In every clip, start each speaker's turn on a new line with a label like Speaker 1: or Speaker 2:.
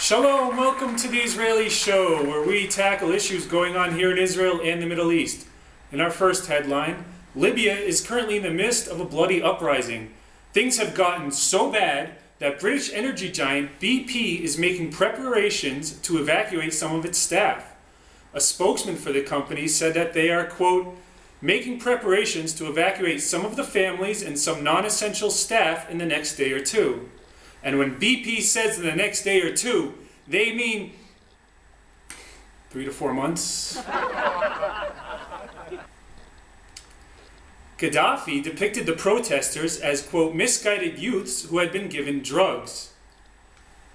Speaker 1: Shalom, welcome to the Israeli Show, where we tackle issues going on here in Israel and the Middle East. In our first headline, Libya is currently in the midst of a bloody uprising. Things have gotten so bad that British energy giant BP is making preparations to evacuate some of its staff. A spokesman for the company said that they are, quote, making preparations to evacuate some of the families and some non-essential staff in the next day or two. And when BP says in the next day or two, they mean 3 to 4 months. Qaddafi depicted the protesters as, quote, misguided youths who had been given drugs.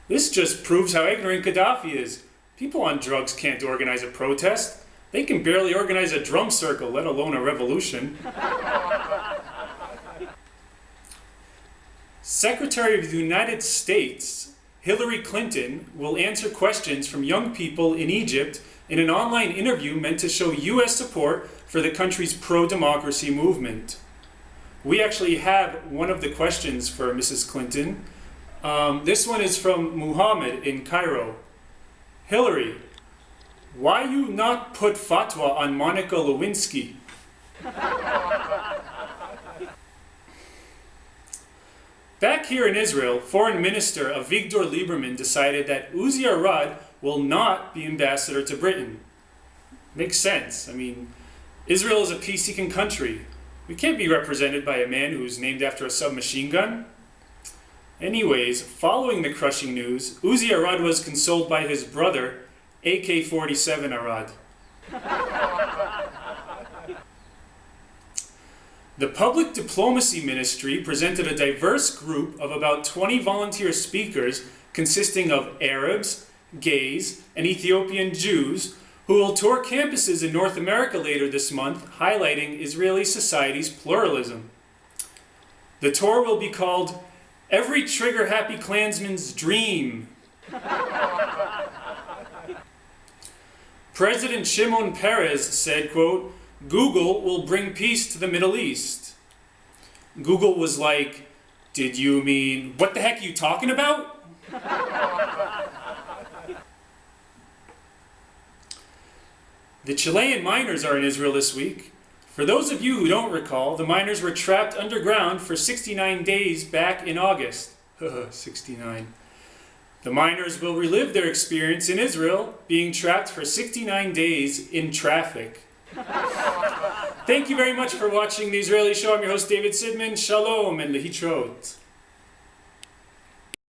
Speaker 1: This just proves how ignorant Qaddafi is. People on drugs can't organize a protest. They can barely organize a drum circle, let alone a revolution. Secretary of the United States, Hillary Clinton, will answer questions from young people in Egypt in an online interview meant to show U.S. support for the country's pro-democracy movement. We actually have one of the questions for Mrs. Clinton. This one is from Muhammad in Cairo. Hillary, why you not put fatwa on Monica Lewinsky? Back here in Israel, Foreign Minister Avigdor Lieberman decided that Uzi Arad will not be ambassador to Britain. Makes sense. I mean, Israel is a peace-seeking country. We can't be represented by a man who's named after a submachine gun. Anyways, following the crushing news, Uzi Arad was consoled by his brother, AK-47 Arad. The Public Diplomacy Ministry presented a diverse group of about 20 volunteer speakers consisting of Arabs, gays, and Ethiopian Jews who will tour campuses in North America later this month, highlighting Israeli society's pluralism. The tour will be called Every Trigger-Happy Klansman's Dream. President Shimon Peres said, quote, Google will bring peace to the Middle East. Google was like, did you mean, what the heck are you talking about? The Chilean miners are in Israel this week. For those of you who don't recall, the miners were trapped underground for 69 days back in August. 69. The miners will relive their experience in Israel, being trapped for 69 days in traffic. Thank you very much for watching The Israeli Show. I'm your host, David Sidman. Shalom and lehitrot.